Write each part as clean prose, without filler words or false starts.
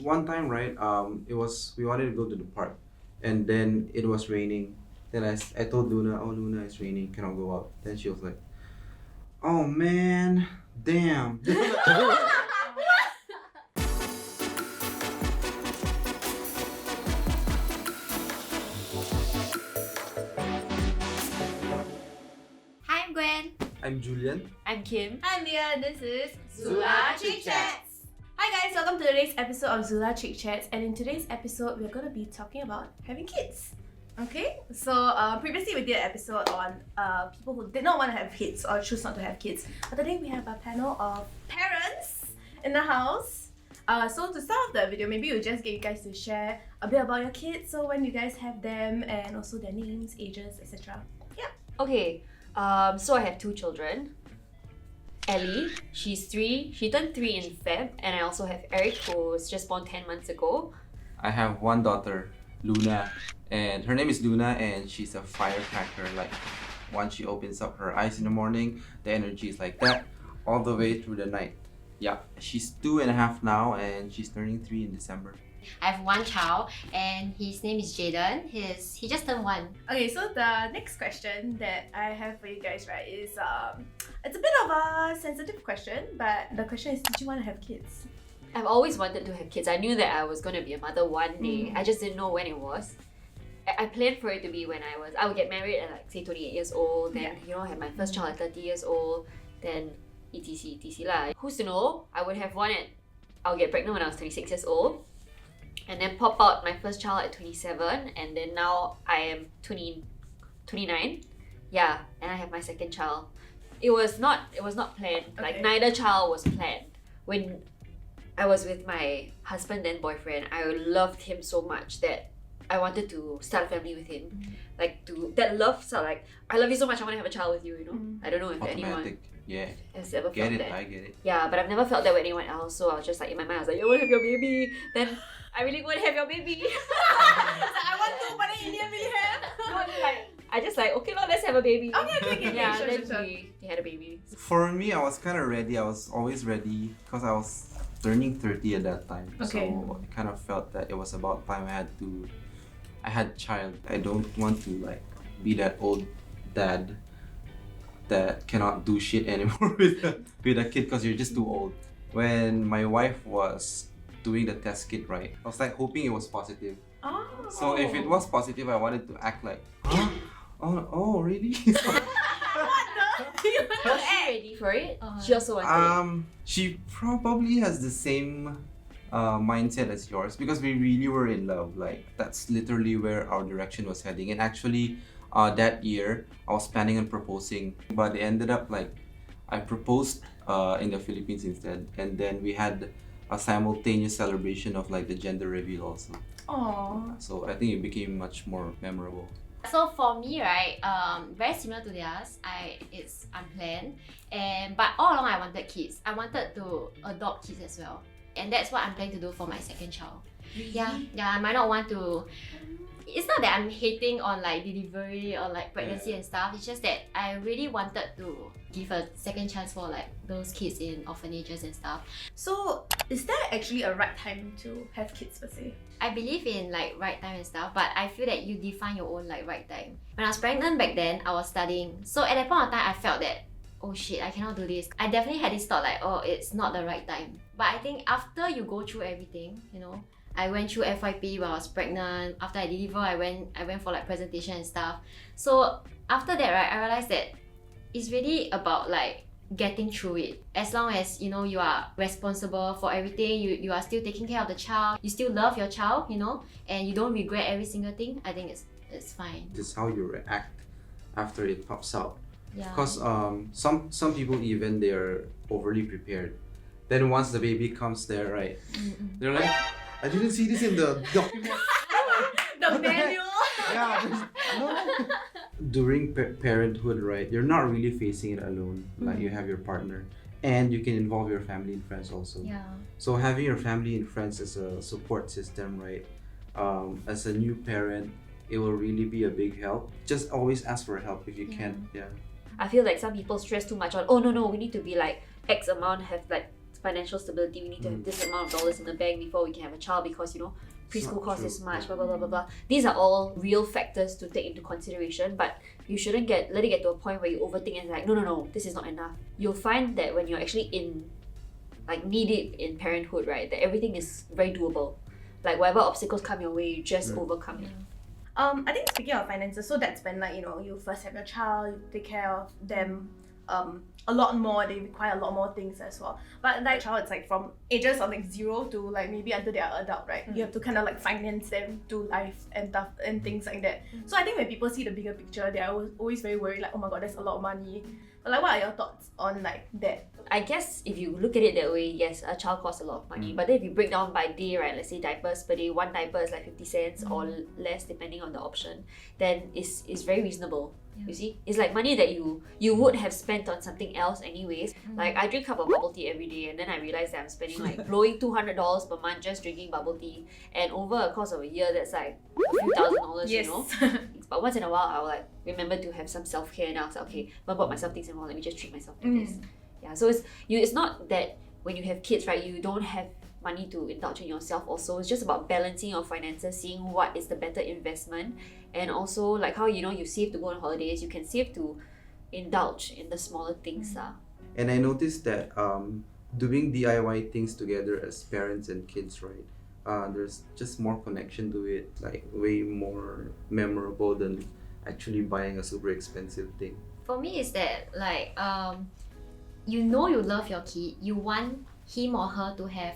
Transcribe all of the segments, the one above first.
One time, right? We wanted to go to the park, and then it was raining. Then I told Luna, "Oh, Luna, it's raining. Cannot go out." Then she was like, "Oh man, damn." Hi, I'm Gwen. I'm Julian. I'm Kim. I'm Mia. This is ZULA ChickChats. Hi guys, welcome to today's episode of ZULA ChickChats. And in today's episode, we're going to be talking about having kids. Okay, so previously we did an episode on people who did not want to have kids or choose not to have kids. But today we have a panel of parents in the house. So to start off the video, maybe we'll just get you guys to share a bit about your kids. So when you guys have them and also their names, ages, etc. Yeah. Okay, so I have two children. Ellie, she's 3. She turned 3 in Feb, and I also have Eric, who was just born 10 months ago. I have one daughter, Luna, and her name is Luna, and she's a firecracker. Like, once she opens up her eyes in the morning, the energy is like that all the way through the night. Yeah, she's 2.5 now, and she's turning 3 in December. I have one child and his name is Jaden. He just turned 1. Okay, so the next question that I have for you guys, right, is it's a bit of a sensitive question, but the question is, did you want to have kids? I've always wanted to have kids. I knew that I was going to be a mother one day. I just didn't know when it was. I planned for it to be when I would get married at like say 28 years old, then have my first child at 30 years old, then etc lah. Who's to know? I'll get pregnant when I was 26 years old. And then pop out my first child at 27, and then now I am 29. Yeah, and I have my second child. It was not planned. Okay. Like neither child was planned. When I was with my husband then boyfriend, I loved him so much that I wanted to start a family with him. That love start like, I love you so much, I want to have a child with you, I don't know if anyone Automatic. Yeah. has ever Get felt it, that. I get it. Yeah, but I've never felt that with anyone else. So I was just like, in my mind, I was like, I want to have your baby. Then I really want to have your baby. I want to, but then you didn't really have. I just like, okay, let's have a baby. Okay, Yeah, sure, then sure. we had a baby. For me, I was kind of ready. I was always ready because I was turning 30 at that time. Okay. So I kind of felt that it was about time I had a child. I don't want to like be that old dad that cannot do shit anymore with a kid because you're just too old. When my wife was doing the test kit, right, I was like hoping it was positive. Oh. So if it was positive, I wanted to act like, huh? Oh, really? Was she ready for it? She also wanted it. She probably has the same mindset as yours because we really were in love. Like that's literally where our direction was heading. And actually, that year I was planning on proposing, but it ended up like I proposed in the Philippines instead, and then we had a simultaneous celebration of like the gender reveal also. Aww. So I think it became much more memorable. So for me, right, very similar to theirs. It's unplanned, but all along I wanted kids. I wanted to adopt kids as well, and that's what I'm planning to do for my second child. Yeah, I might not want to. It's not that I'm hating on like delivery or like pregnancy and stuff. It's just that I really wanted to give a second chance for like those kids in orphanages and stuff. So, is there actually a right time to have kids per se? I believe in like right time and stuff, but I feel that you define your own like right time. When I was pregnant back then, I was studying. So at that point of time, I felt that, oh shit, I cannot do this. I definitely had this thought like, oh, it's not the right time. But I think after you go through everything, I went through FYP while I was pregnant. After I deliver, I went for like presentation and stuff. So after that, right, I realized that it's really about like getting through it. As long as you are responsible for everything, you are still taking care of the child, you still love your child, and you don't regret every single thing, I think it's fine. This is how you react after it pops out. Yeah. Because some people even they're overly prepared. Then once the baby comes there, right, they're like, I didn't see this in the document. The manual? Yeah. No. During parenthood, right, you're not really facing it alone. Like you have your partner, and you can involve your family and friends also. Yeah. So having your family and friends as a support system, right, as a new parent, it will really be a big help. Just always ask for help if you can't. Yeah. I feel like some people stress too much on, oh no, we need to be like X amount, have like financial stability. We need to have this amount of dollars in the bank before we can have a child because, you know, preschool costs this much, blah, blah, blah, blah, blah. These are all real factors to take into consideration, but you shouldn't let it get to a point where you overthink and like, no, this is not enough. You'll find that when you're actually knee deep in parenthood, right, that everything is very doable. Like whatever obstacles come your way, you just overcome it. I think speaking of finances, so that's when like, you know, you first have your child, you take care of them a lot more, they require a lot more things as well. But like child, it's like from ages of like 0 to like maybe until they are adult, right? You have to kind of like finance them to life and stuff and things like that. So I think when people see the bigger picture, they are always very worried like, oh my god, that's a lot of money. But like, what are your thoughts on like that? I guess if you look at it that way, yes, a child costs a lot of money. But then if you break down by day, right, let's say diapers per day, one diaper is like 50 cents or less depending on the option, then it's very reasonable. You see, it's like money that you would have spent on something else anyways. Like I drink a cup of bubble tea every day, and then I realized that I'm spending like blowing $200 per month just drinking bubble tea, and over a course of a year, that's like a few $1,000s, you know. But once in a while, I'll like remember to have some self-care, and I was like, okay, I bought myself things and let me just treat myself to this. Yeah, so it's not that when you have kids, right, you don't have money to indulge in yourself also. It's just about balancing your finances, seeing what is the better investment, and also like how, you know, you save to go on holidays, you can save to indulge in the smaller things. And I noticed that doing DIY things together as parents and kids, right, there's just more connection to it, like way more memorable than actually buying a super expensive thing. For me, is that like you know you love your kid, you want him or her to have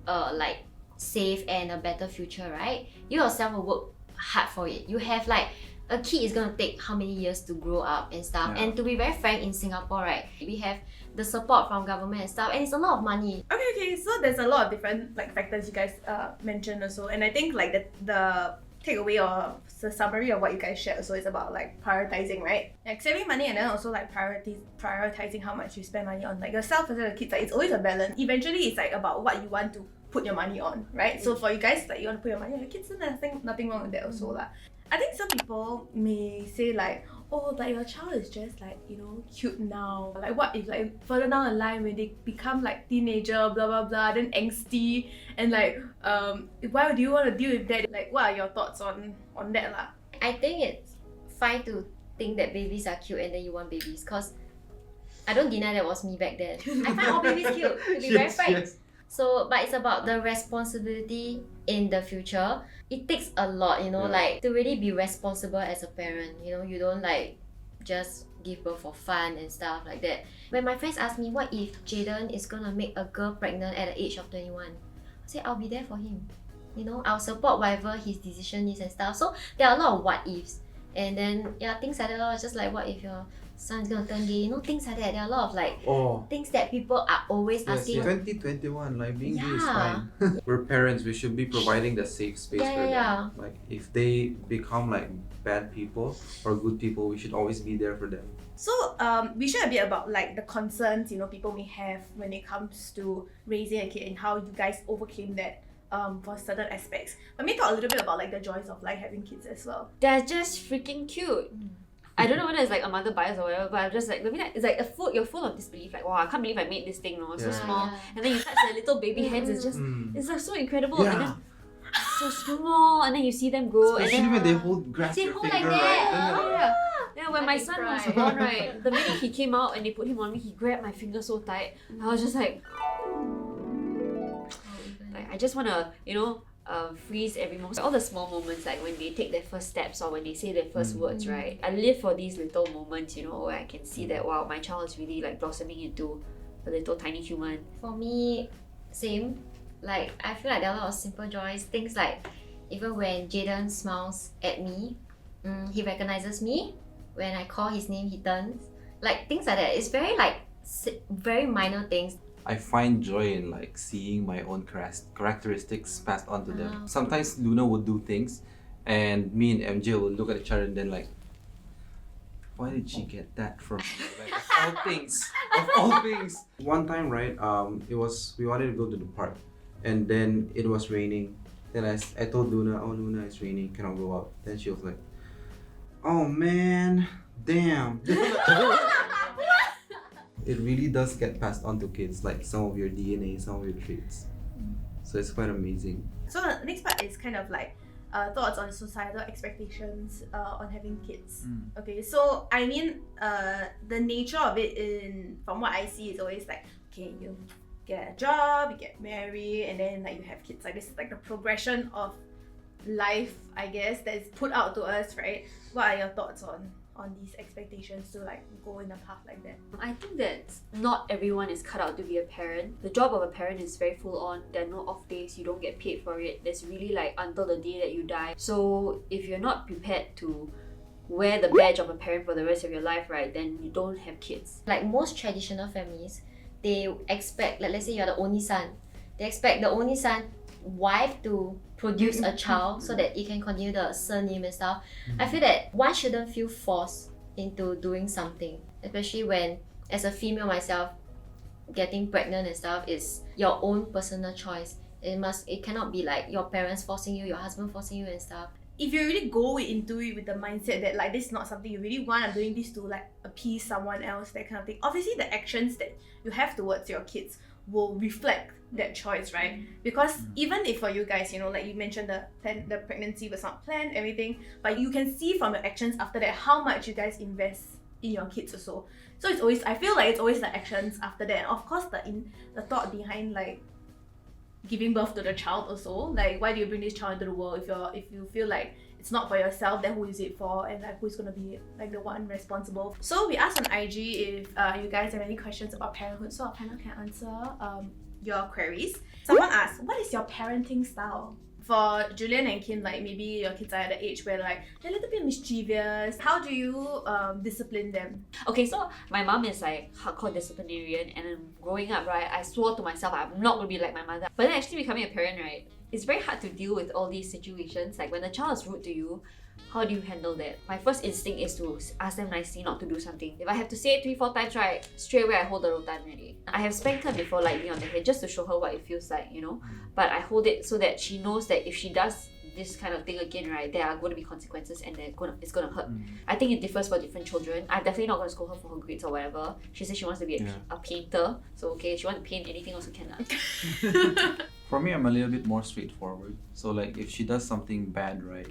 like safe and a better future, right? You yourself will work hard for it. You have like a kid is gonna take how many years to grow up and stuff. And to be very frank, in Singapore, right, we have the support from government and stuff, and it's a lot of money. Okay, so there's a lot of different like factors you guys mentioned also, and I think like the takeaway or the summary of what you guys shared also is about like prioritizing, right? Like saving money and then also like prioritizing how much you spend money on like yourself as well as the kids. Like it's always a balance. Eventually, it's like about what you want to put your money on, right? So for you guys, like you want to put your money on your kids, then nothing wrong with that also lah. I think some people may say like, oh, but your child is just like, you know, cute now. Like what if like further down the line when they become like teenager, blah blah blah, then angsty and like why do you want to deal with that? Like what are your thoughts on that lah? I think it's fine to think that babies are cute and then you want babies, because I don't deny that was me back then. I find all babies cute, to be very frank. So, but it's about the responsibility in the future. It takes a lot, you know, like to really be responsible as a parent. You know, you don't like just give birth for fun and stuff like that. When my friends ask me, what if Jaden is gonna make a girl pregnant at the age of 21? I say, I'll be there for him. You know, I'll support whatever his decision is and stuff. So there are a lot of what ifs. And then, yeah, things like that. It's just like, what if your son's gonna turn gay? You know, things like that. There are a lot of like things that people are always asking. 2021, like being gay is fine. We're parents, we should be providing the safe space for them. Like if they become like bad people or good people, we should always be there for them. So we shared a bit about like the concerns, you know, people may have when it comes to raising a kid and how you guys overcame that for certain aspects. But maybe talk a little bit about like the joys of like having kids as well. They're just freaking cute. I don't know whether it's like a mother bias or whatever, but I'm just like, maybe it's like you're full of disbelief. Like, wow, I can't believe I made this thing, no? It's so small. And then you touch the little baby hands, it's just, it's like so incredible. And then so small, and then you see them grow. Especially and then, when they grasp your hold finger, like that. right? Yeah, when my son was born, right, the minute he came out and they put him on me, he grabbed my finger so tight. I was just like I just want to, you know, freeze every moment. All the small moments, like when they take their first steps or when they say their first words, right? I live for these little moments, you know, where I can see that, wow, my child is really like blossoming into a little tiny human. For me, same. Like, I feel like there are a lot of simple joys. Things like, even when Jaden smiles at me, he recognizes me. When I call his name, he turns. Like, things like that. It's very like, very minor things. I find joy in like seeing my own characteristics passed on to them. Sometimes Luna would do things and me and MJ will look at each other and then like, why did she get that from me? Like of all things. One time, right, we wanted to go to the park and then it was raining. Then I told Luna, oh Luna, it's raining, cannot go out. Then she was like, oh man, damn. it really does get passed on to kids, like some of your DNA, some of your traits. So it's quite amazing. So the next part is kind of like thoughts on societal expectations on having kids. Okay, so I mean, the nature of it from what I see is always like, okay, you get a job, you get married, and then like you have kids. Like this is like the progression of life, I guess, that is put out to us, right? What are your thoughts on these expectations to like go in a path like that? I think that not everyone is cut out to be a parent. The job of a parent is very full on. There are no off days, you don't get paid for it. There's really like until the day that you die. So if you're not prepared to wear the badge of a parent for the rest of your life, right, then you don't have kids. Like most traditional families, they expect, like let's say you're the only son, they expect the only son wife to produce a child so that it can continue the surname and stuff. I feel that one shouldn't feel forced into doing something, especially when, as a female myself, getting pregnant and stuff is your own personal choice. It cannot be like your parents forcing you, your husband forcing you and stuff. If you really go into it with the mindset that like this is not something you really want, I'm doing this to like appease someone else, that kind of thing, obviously the actions that you have towards your kids will reflect that choice, right? Because even if for you guys, you know, like you mentioned the pregnancy was not planned, everything, but you can see from your actions after that how much you guys invest in your kids also. So it's always, I feel like it's always the actions after that. And of course the thought behind like giving birth to the child also, like why do you bring this child into the world if you feel like it's not for yourself, then who is it for, and like who's gonna be like the one responsible. So we asked on IG if you guys have any questions about parenthood, so our panel can answer your queries. Someone asked, what is your parenting style? For Julian and Kim, like maybe your kids are at the age where like they're a little bit mischievous. How do you discipline them? Okay, so my mom is like hardcore disciplinarian, and then growing up, right, I swore to myself I'm not gonna be like my mother. But then actually becoming a parent, right, it's very hard to deal with all these situations. Like when the child is rude to you, how do you handle that? My first instinct is to ask them nicely not to do something. If I have to say it 3-4 times, right, straight away I hold the rotan already. I have spanked her before lightly on the head just to show her what it feels like, you know. But I hold it so that she knows that if she does this kind of thing again, right, there are going to be consequences and it's going to hurt. I think it differs for different children. I'm definitely not going to scold her for her grades or whatever. She says she wants to be a painter, so okay, if she wants to paint anything also can. For me, I'm a little bit more straightforward. So like if she does something bad, right,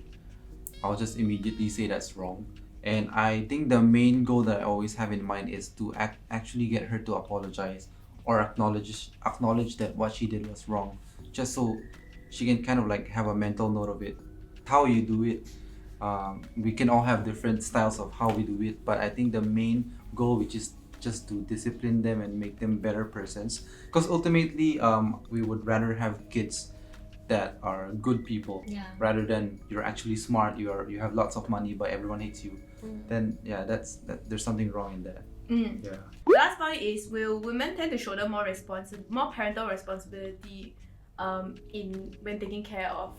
I'll just immediately say that's wrong. And I think the main goal that I always have in mind is to actually get her to apologize or acknowledge that what she did was wrong, just so she can kind of like have a mental note of it. How you do it, we can all have different styles of how we do it, but I think the main goal, which is just to discipline them and make them better persons, because ultimately we would rather have kids that are good people rather than you're actually smart, you have lots of money but everyone hates you. Then there's something wrong in that. The last point is, will women tend to shoulder more parental responsibility when taking care of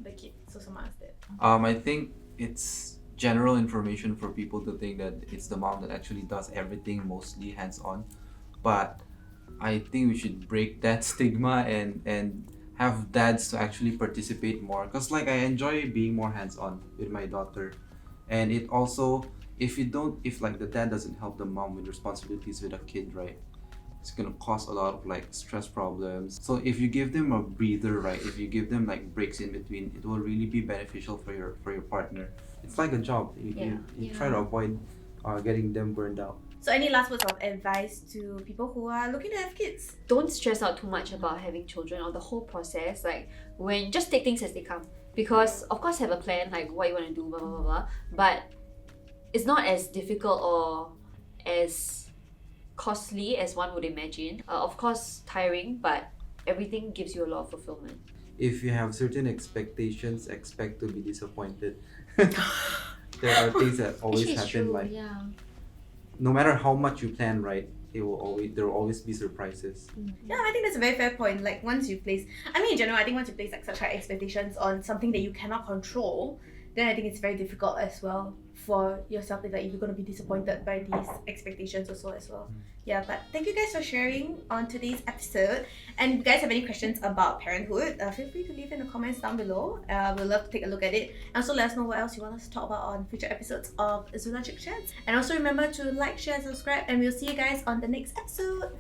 the kid? So someone asked that. I think it's general information for people to think that it's the mom that actually does everything, mostly hands-on. But I think we should break that stigma and have dads to actually participate more, because like I enjoy being more hands-on with my daughter. And it also, if like the dad doesn't help the mom with responsibilities with a kid, right, it's gonna cause a lot of like stress problems. So if you give them a breather, right, if you give them like breaks in between, it will really be beneficial for your partner. It's like a job. You try to avoid getting them burned out. So any last words of advice to people who are looking to have kids? Don't stress out too much about having children or the whole process. Like just take things as they come. Because of course have a plan, like what you want to do, blah blah blah blah. But it's not as difficult or as costly as one would imagine. Of course tiring, but everything gives you a lot of fulfillment. If you have certain expectations, expect to be disappointed. There are things that always happen, like no matter how much you plan, right, there will always be surprises. Yeah, I think that's a very fair point. Like in general, I think once you place like such high expectations on something that you cannot control, then I think it's very difficult as well for yourself that you're going to be disappointed by these expectations also as well. Yeah, but thank you guys for sharing on today's episode. And if you guys have any questions about parenthood, feel free to leave in the comments down below. We'll love to take a look at it. And also let us know what else you want us to talk about on future episodes of ZULA ChickChats. And also remember to like, share, and subscribe. And we'll see you guys on the next episode.